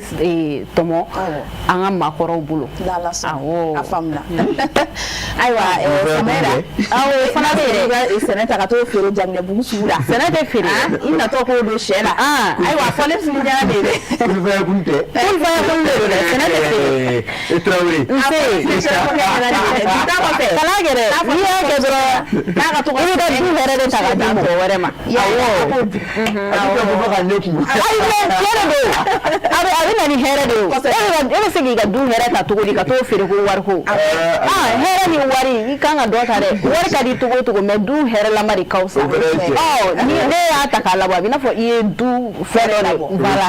tɔmɔ an ka maakɔrɔw bolo a faamuna ayiwa Samɛra o fana bɛ yɛrɛ sɛnɛ ta ka t'o feere Jaminɛbugu sugu la sɛnɛ tɛ feere i natɔ k'o don sɛ la ayiwa fɔlen sugu diyara de ye dɛ kulufaya kun tɛ kulufaya kun de don dɛ sɛnɛ tɛ feere Traoré kalan kɛ dɛ n'i y'a kɛ dɔrɔn n'a ka tɔgɔ i bɛ du hɛrɛ de ta ka di mɔgɔ wɛrɛ ma a bɛ na ni hɛrɛ de ye e bɛ se k'i ka du hɛrɛ ta cogo di ka t'o feere ko wariko hɛrɛ ni wari i kan ka dɔ ta dɛ wari ka di cogo o cogo mais du hɛrɛlama de ka fisa ni ne y'a ta k'a labɔ a bɛ i n'a fɔ i ye du fɛn dɔ de voilà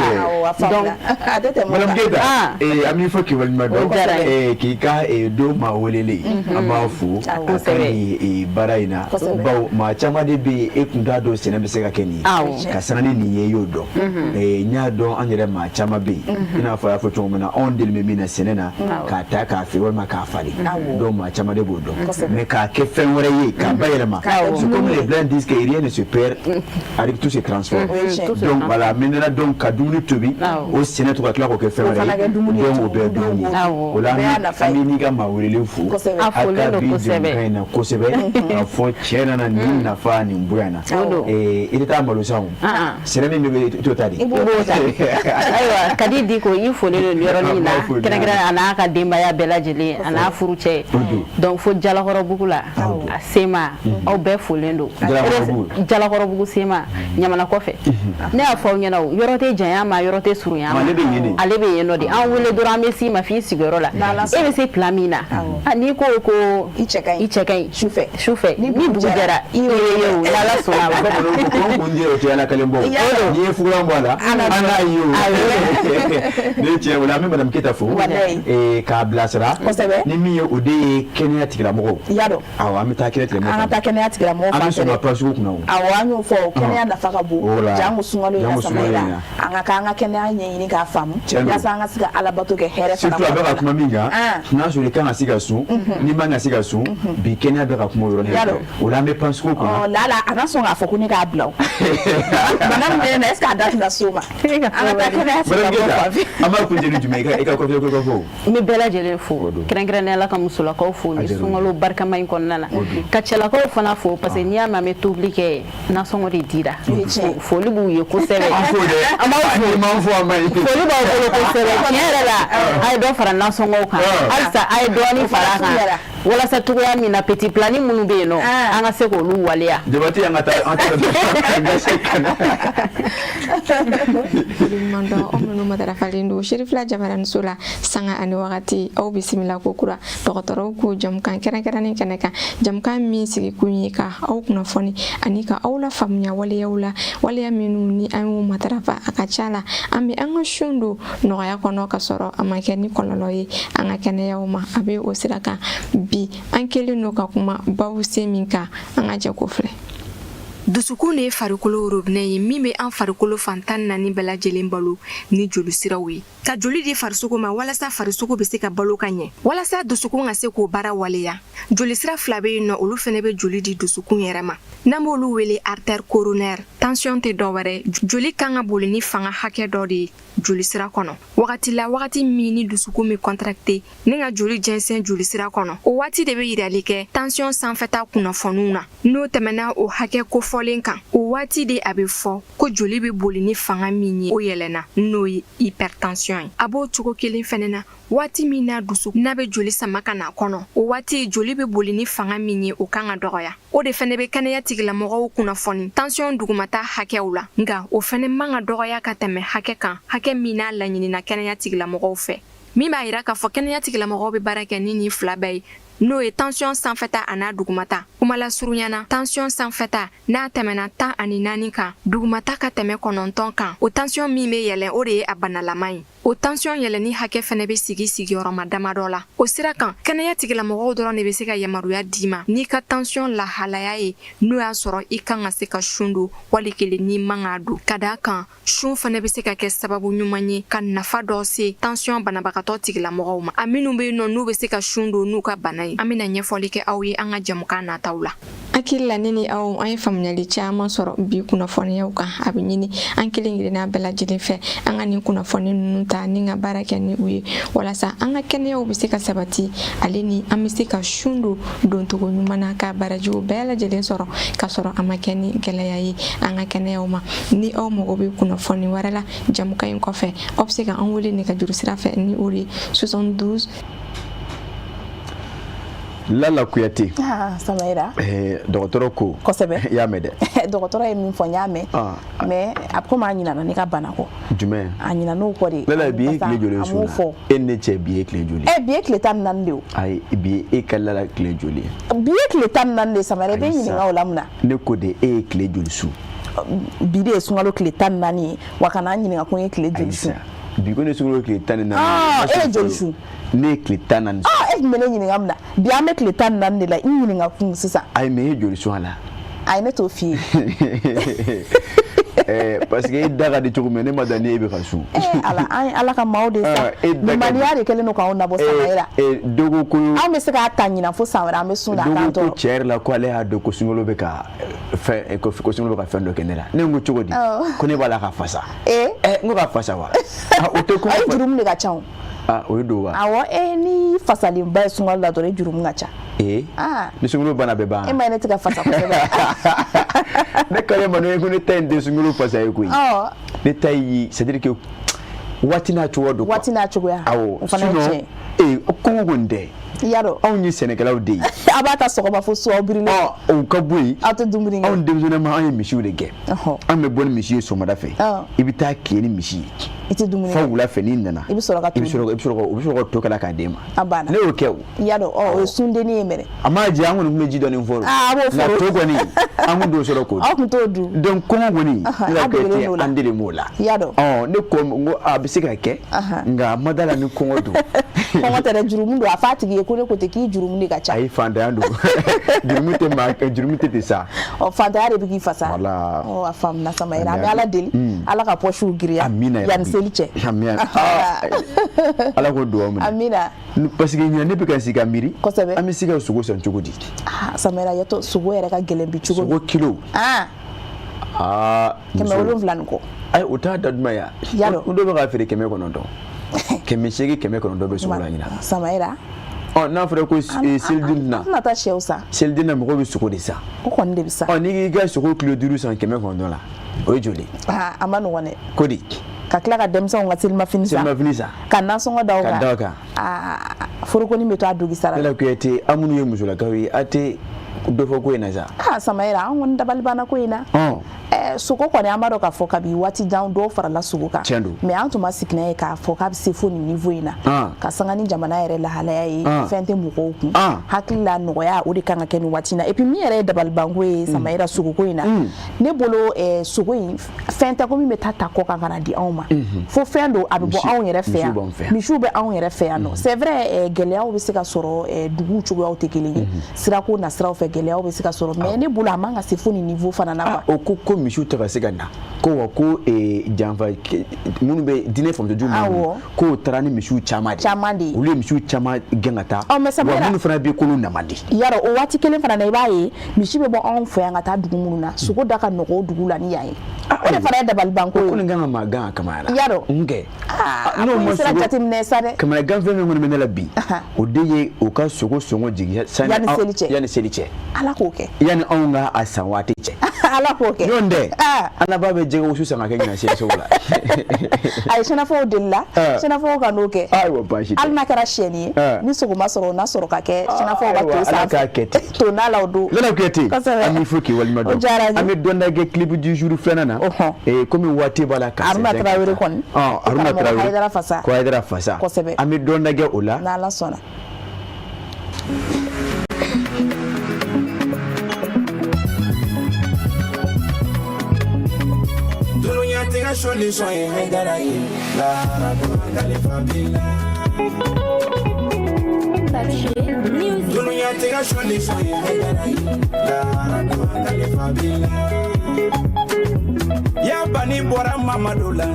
donc a tɛ tɛmɛ madame Keta an b'i fɔ k'i waleɲuman dɔn k'i ka do maa weleli an b'a fo a ka nin baara in na bawo maa caman de bɛ yen e kun t'a dɔn sɛnɛ bɛ se ka kɛ nin ye ka sɛnɛ ni nin ye i y'o dɔn n y'a dɔn an yɛrɛ maa caman bɛ yen i n'a fɔ a y'a fɔ cogo min na anw deli bɛ min na sɛnɛ na k'a ta k'a feere walima k'a falen donc maa caman de b'o dɔn mais k'a kɛ fɛn wɛrɛ ye k'a bayɛlɛma comme les blancs disent que rien ne se perd avec tout se transforme donc voilà maintenant donc ka dumuni tobi o sɛnɛ to ka tila k'o kɛ fɛn wɛrɛ ye donc o bɛɛ ye dumuni ye o la an bɛ n'i ka maa welelen fo a ka bi jɛmukan in na kosɛbɛ k'a fɔ tiɲɛ nana nin nafa nin bonya na il est à Malousan. C'est la même totalité. Aiwa kadi di ko i fole le yoro ni na kene kene ana ka demba ya bela jele ana furu che donc fo jala horo bugula sema o be folendo jala horo bugu sema nyamana ko fe ne a fo nyana o yoro te janya ma yoro te suru ya ale be yeno di an wele dora me si ma fi sigoro la e be se plamina ani ko i chekai shufe ni bugu jara i yo la la sona ko ko ndiye o te ala kalembo ni fura mbala ana yo ne tiens wala même madame Ketafo et ka blasera ni mi o de Kenya tikira mo yado awa mi ta kire temo ana ta Kenya tikira mo fa so ma place ko kuno awa nyo fo Kenya da faka bu jangu sungalo ya samira anga Kenya nyi ka famu ya sanga siga alabato ke here fana surtout ba kuma minga na so le kana siga su ni manga siga su bi Kenya ba kuma yoro ne wala me pense ko kuno oh la ana so nga fo kuni ka blaw manam ne est-ce que ada suma ama kunjeni Jamaica e ka ko mi bela jele fo krengrene la ka musula ko fo ni sungalo barka may kon nana ka chala ko fana fo parce que niya ma me tublike na songo di dira fo li bu ye ko sere ama fo amay fo li ba ko sere nyere la ay do fara na songo kan alsa ay do ni fara kan wala sa tuya mi na petit plani munu be no anga se ko lu walia debati anga ta Mando omnu madara falindu shirifla jabaran sula sanga ani wakati au bisimila kokura dokotoro ku jamkan kera-kerani keneka jamkan mi sigi kunyika au kuna foni anika au la famnya wale ya minu ni ayu matarafa akachala ambi anga shundu no ya kono kasoro amakeni kololoyi anga kene yauma abi osiraka bi ankeli no ka kuma bawuse minka anga jakofle dusukun ye farikolo robine ye min be an farikolo fantan naani bɛɛ lajɛlen balo ni joli siraw ye ka joli di farisogo ma walasa farisogo be se ka balo ka ɲɛ walasa dusukun ka se k'o baara waleya joli sira fila be yen nɔ olu fɛnɛ be joli di dusukun yɛrɛ ma n'an b'olu wele artère coronaire tension tɛ dɔwɛrɛ joli kan ka boli ni fanga hakɛ dɔ de ye joli sira kɔnɔ wagati min ni dusukun be contracté ni ka joli jɛnsɛn joli sira kɔnɔ o waati de be yirali kɛ tension sanfɛta kunnafoniw na n'o tɛmɛna o hakɛ kofɔlen kan o waati de a be fɔ ko joli be boli ni fanga min ye o yɛlɛnna n'o ye hypertension ye a b'o cogo kelen fɛnɛ na waati min na dusu n'a be joli sama ka na kɔnɔ o waati joli be boli ni fanga min ye o kan ka dɔgɔya o de fɛnɛ be kɛnɛya tigilamɔgɔw kunnafoni tension dugumata hakɛw la nka o fɛnɛ man ka dɔgɔya ka tɛmɛ hakɛ kan hakɛ min n'a laɲinina kɛnɛya tigilamɔgɔw fɛ min b'a yira k'a fɔ kɛnɛya tigilamɔgɔw be baara kɛ ni nin fila bɛɛ ye n'o ye tension sanfɛta a n'a dugumata kuma la surunyana tension sanfɛta n'a tɛmɛna 14 kan dugumata ka tɛmɛ 9 kan o tension min be yɛlɛn o de ye a banalaman ye o tension yɛlɛnni hakɛ fɛnɛ be sigi sigiyɔrɔma damadɔ la o sira kan kɛnɛya tigilamɔgɔw dɔrɔn de be se ka yamaruya d'i ma n'i ka tension lahalaya ye n'o y'a sɔrɔ i kan ka se ka sun don wali kelen n'i man ka don ka d'a kan sun fɛnɛ be se ka kɛ sababu ɲuman ye ka nafa dɔ se tension banabagatɔ tigilamɔgɔw ma a minnu be yen nɔ n'u be se ka sun don n'u ka bana ye an bena ɲɛfɔli kɛ aw ye an ka jamukan nataw la akili la ne ni aw an ye faamuyali caman sɔrɔ bi kunnafoniyaw kan a be ɲini an kelen kelenna bɛɛ lajɛlen fɛ an ka nin kunnafoni ninnu ta ni ka baara kɛ ni u ye walasa an ka kɛnɛyaw be se ka sabati ale ni an be se ka sun don doncogo ɲuman na ka barajiw bɛɛ lajɛlen sɔrɔ ka sɔrɔ a ma kɛ ni gɛlɛya ye an ka kɛnɛyaw ma ni aw mago be kunnafoni wɛrɛ la jamukan ɲi kɔfɛ aw be se ka an wele nɛgɛjuru sira fɛ ni o de 72 Lala Kuyate. Samaira. Dɔgɔtɔrɔ ko. Kosɛbɛ. Y'a mɛn dɛ. Dɔgɔtɔrɔ ye min fɔ n y'a mɛn. Mais a ko maa ɲinana ne ka bana kɔ. Jumɛn. A ɲinana o kɔ de. Lala bi ye tile joli sun na. E ne cɛ bi ye tile joli. Bi ye tile 14 de o. Ayi bi ye e ka Lala tile joli. Bi ye tile 14 de Samaira i bɛ ɲininka o la mun na. Ne ko de e ye tile joli sun. Bi de ye sunkalo tile 14 ye wa kana n ɲininka ko n ye tile joli sun. Bi ko ne sunkalo tile 14. E ye joli sun. Ne ye tile 14. E tun bɛ ne ɲininka mun na bi an bɛ tile 14 de la i ɲininka kun sisan. Ayi mais e ye joli sun a la. Ayi ne t'o f'i ye. Parce que e da ka di cogo min ne ma da ni e bɛ ka sun. Ala an ye Ala ka maaw de sa limaniya de kɛlen don k'anw nabɔ Samaira. Dogo ko anw bɛ se k'a ta ɲinan fo san wɛrɛ an bɛ sun na k'an tɔɔrɔ. Dogo ko cɛ yɛrɛ la ko ale y'a dɔn ko sunkalo bɛ ka fɛn ko sunkalo bɛ ka fɛn dɔ kɛ ne la ne ko cogo di ko ne b'a la ka fasa. N ko ka fasa wa. O tɛ ko. A ye jurumu de ka ca o. O ye don wa. Awɔ ni fasalenba ye sunkalo la dɔrɔn jurumu ka ca. ni sungulu bana be ba e ma ne tika fasa ko ne kale manu e kuni ten de sungulu fasa e kui ne tayi c'est-à-dire que watina chuodo watina chugoya awo sinon ko gonde yaro on ni Sénégalais de abata sokoba fo so obirine o kabui ato dumuri on demzona ma an mishi de ge an me bon mishi so mada fe ibita keni mishi ite dumuri fa wula fe ni nana ibisoro to kala ka dema abana ne o kew yaro o sunde ni emere ama je an wonu meji do ni foro bo na to goni an do soro ko to du don ko goni la ke te andele mola yaro ne ko ngo abisika ke nga madala ni ko do ko tere jurumu do afati ko ne ko te ki jurumu ni gacha ai fanda yandu jurumu te sa o fanda ya rebi ki fasa wala o afam na sama ira mi ala deli ala ka poshu giriya yan seliche amina ala ko do amina amina parce que nyane be kan siga miri kosebe ami siga sugo san chugudi samera yato sugo ere ka gelembi chugo sugo kilo keme wolum flanko ai uta dadmaya yalo ndo be ka fere keme kono do keme shegi keme kono do be sugo la nyina samera na fere ko sildina na ta sheusa sildina mo ko be sugo de sa ko nde bisa ni ga sugo kilo duru san keme kono do la o joli amanu wone kodi ka kila ka demsa nga silma finisa ka nasongo dawga furuko ni meto adugi sara la kuyete amunu ye musula kawi ate dofo ko ina za samaira on dabal bana ko ina suko ko ne amado ka foka bi wati down do fara la suko ka me antuma sikna e ka foka bi sefoni niveau ina ka sangani jamana yere la hala yi fente mu ko ku hakilla no ya odi kanga ken wati na e pi mi yere dabal bangwe samaira suko ko ina ne bolo suko yi fente ko mi metata ko ka kana di awma fo fendo abibo aw yere fe ya mi shube aw yere fe ya no c'est vrai gelea o bi se ka soro dugu chugo ya o tekele sira ko na sira o fe gelea o bi se ka soro me ne bolo amanga sefoni niveau fana na ba ko mishu taka seganda ko wa ko janva munu be dine fam de jumu ko tarani mishu chamadi ule mishu chama gengata wa munu fana be ko nu namadi yaro o wati kelen fana na ibaye mishi be bo on fo yanga ta dugu munu na suko daka no ko dugu la ni yayi o le fana dabal banko ko nganga maga kamara yaro nge no mo sira jatim ne sare kamara ganfe me ngone menela bi o deye o ka suko songo jigi yani seliche ala ko ke yani onga asawati che ala ko ke yonde ana babe jego ususa ngake ngina se sola ay sena fo dilla sena fo ka noke ay wo bashi al makara sheni ni sugo masoro na soro ka ke sena fo ba to sa to na lawdu lana keti ami fuki wal mado ami donda ge clip du jour fenana comme wati bala ka arma trawere kon arma trawere ko haydara fasa ami donda ge ola na la sona solution e Haidara la Khalifa Bila dunia tega solution e Haidara la Khalifa Bila ya bani bora mamadula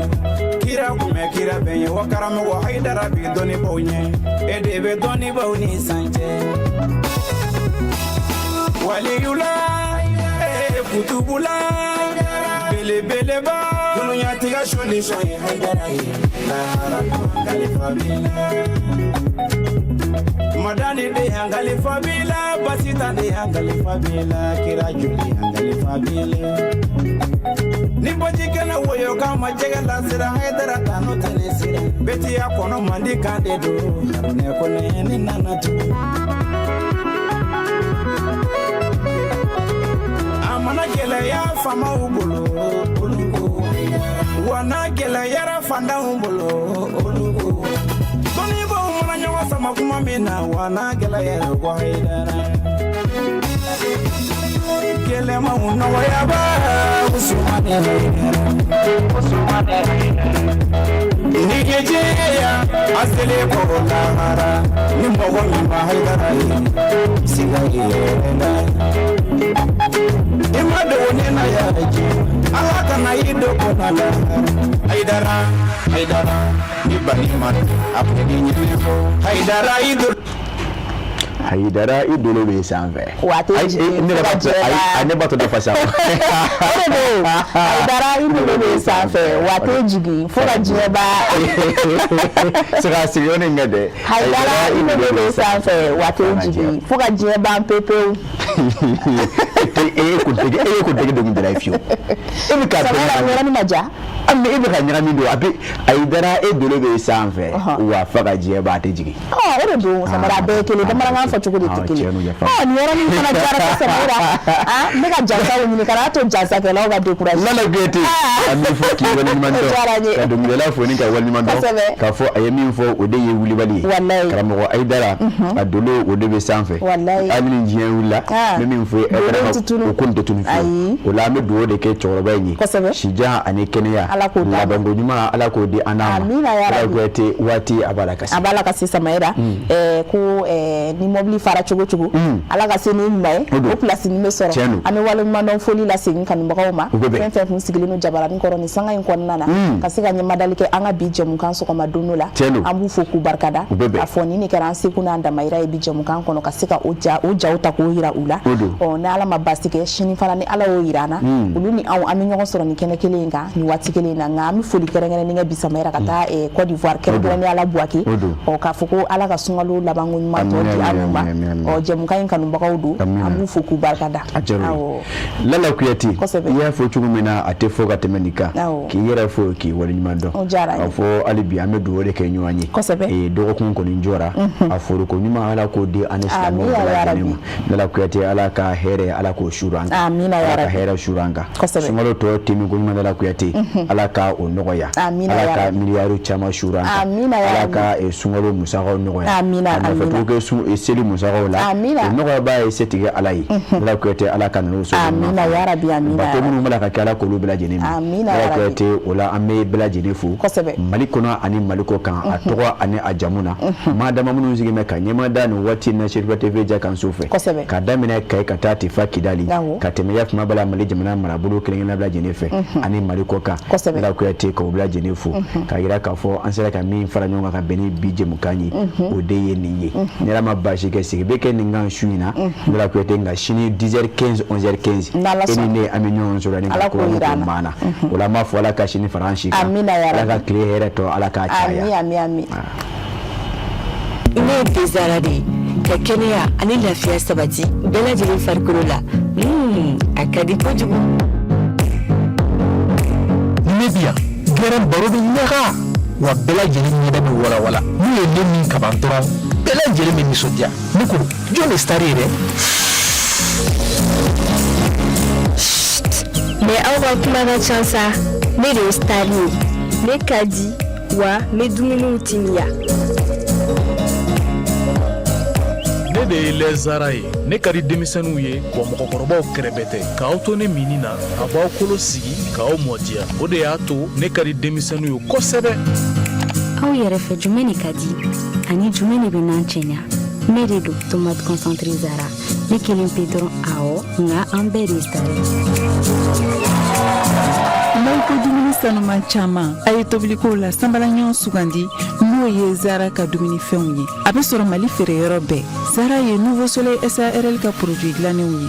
kira kume kira benye wakaramo wa Haidara bi doni bonye edebe doni boni sanje waliyula kutubula bele ba dunia tega solution e Haidara la Khalifa Bila madani de Khalifa Bila basita de Khalifa Bila kira juli Khalifa Bila nibojike na woyo kama jega la sira Haidara tano tele sira beti ya kono mandika de do ne kone ni nanatu amana gele ya fama ubolo olugo wana gele yara fanda ubolo olugo doni bo mona nyawa sama kuma mina wana gele yara ko Haidara gele ma uno ya ba usumane nikeje ya asele ko lahara nimbo ko mi Haidara singaye imado wonena yaji alaka na yido konala Haidara ni bani man apeni nyefo Haidara ido Haidara i dolo be sanfɛ waati ne bato da fasa Haidara i dolo be sanfɛ waati jigi fo ka diɲɛ ba sira sigiyɔrɔ in kɛ dɛ Haidara i dolo be sanfɛ waati jigi fo ka diɲɛ ban pepewu e ko dege dogun dara fiyo e bi ka ɲɛrani ma ja amma e bi ka ɲagami don abi Haidara e dolo be sanfɛ wa fa ka diɲɛ ba tɛ jigi o de don samara bɛɛ kelen bamanankan fɔ cogo de tɛ kelen ni yɔrɔnin fana jara ka samara ne ka jansa ɲini kana to jansakɛlaw ka découragé Lala Kuyate a min fɔ k'i waleɲuman dɔn ka dɔnkilidala fo ni ka waleɲuman dɔn k'a fɔ a ye min fɔ o de ye wulibali ye karamɔgɔ Haidara a dolo o de bɛ sanfɛ hali ni diɲɛ wulila n bɛ min fɔ o ko nin tɛ tunu fiyewu o la an bɛ dugawu de kɛ cɛkɔrɔba in ye sijan ani kɛnɛya labanko ɲuman Ala k'o di an n'a ma Lala Kuyate waati a b'a la kasi Samayira ko ni mobili fara cogo cogo Ala ka se ni ɲuman ye o place ni bɛ sɔrɔ an bɛ waleɲuman dɔn foli la segin kanubagaw ma fɛn fɛn kun sigilen don jabaranin kɔrɔ ni sanga in kɔnɔna na ka se ka ɲɛmadali kɛ an ka bi jɛmukan sɔgɔma don dɔ la an b'u fo k'u barikada k'a fɔ ni kɛra an seko n'an damayira ye bi jɛmukan kɔnɔ ka se ka o jaw ta k'o yira u la ni Ala ma basi kɛ sini fana ni Ala y'o yira an na olu ni anw an bɛ ɲɔgɔn sɔrɔ ni kɛnɛ kelen in kan ni waati kelen in na nka an bɛ foli kɛrɛnkɛrɛnnen kɛ bi Samayira ka taa Côte d'Ivoire kɛrɛnkɛrɛnnen Ala Buwake k'a fɔ ko Ala ka sunkalo labanko ɲuman tɔ di an ma jɛmukan in kanubagaw don an b'u fo k'u barikada Lala Kuyate i y'a fɔ cogo min na a tɛ fɔ ka tɛmɛ nin kan k'i yɛrɛ fɔ k'i waleɲuman dɔn a fɔ hali bi an bɛ dugawu de kɛ ɲɔgɔn ye dɔgɔkun kɔni jɔra a foroko ɲuman Ala k'o di ani silamɛw bɛɛ lajɛlen ma Lala Kuyate Ala ka hɛrɛ Ala k'o suru an kan Ala ka hɛrɛ suru an kan sunkalo tɔ tɛmɛ ko ɲuman Lala Kuyate Ala ka o nɔgɔya Ala ka miliyari caman suru an kan Ala ka sunkalo musakaw nɔgɔya a nafatɔ kɛ seli musakaw la o nɔgɔyaba ye se tigɛ Ala ye Lala Kuyate Ala ka n'o sɔrɔ bato minnu bɛna ka kɛ Ala k'olu bɛɛ lajɛlen ma Lala Kuyate o la an bɛ bɛɛ lajɛlen fo Mali kɔnɔ ani Mali kɔ kan a tɔgɔ ani a jamu na maa dama minnu sigilen bɛ ka ɲɛmada nin waati na Cherif TV Jakanso fɛ ka daminɛ Kayi ka taa Tefa Kidali ka tɛmɛ Yakuma Bala Mali jamana marabolo kelen-kelenna bɛɛ lajɛlen fɛ ani Mali kɔ kan Lala Kuyate k'o bɛɛ lajɛlen fo ka yira k'a fɔ an sera ka min fara ɲɔgɔn kan ka bɛn ni bi jɛmukan ye o de ye nin ye ni Ala ma basi kɛ sigi bɛ kɛ nin kan su in na Lala Kuyate nka sini 10h15 11h15 e ni ne an bɛ ɲɔgɔn sɔrɔ ni ka kuranɛ ko maana o la an b'a fɔ Ala ka sini fara an si kan Ala ka tile hɛrɛ tɔ Ala k'a caya ne ye Dezara de ye ka kɛnɛya ani lafiya sabati bɛɛ lajɛlen farikolo la a ka di kojugu ne bi yan gɛrɛn baro bɛ ɲaga wa bɛɛ lajɛlen ɲɛda bɛ walawala n'u ye ne min kaban dɔrɔn bɛɛ lajɛlen bɛ nisɔndiya ne ko jɔn de star ye dɛ mais aw ka kuma ka ca sa ne de ye star ye ne ka di wa n bɛ dumuniw timiya ne de ye Lezara ye ne ka di denmisɛnninw ye wa mɔgɔkɔrɔbaw kɛrɛbɛ tɛ k'aw to ne mini na a b'aw kolo sigi k'aw mɔdiya o de y'a to ne ka di denmisɛnninw ye kosɛbɛ aw yɛrɛ fɛ jumɛn de ka di ani jumɛn de bɛ n'an cɛɲa ne de don tomate concentré Zara ne kelen pe dɔrɔn awɔ nka an bɛɛ de ye star ye n'aw ko dumuni sanuman caman a ye tobilikow la sanbalaɲɔgɔn sugandi n'o ye Zara ka dumunifɛnw ye a bɛ sɔrɔ Mali feereyɔrɔ bɛɛ Zara ye Nouveau Soleil SARL ka produit dilannenw ye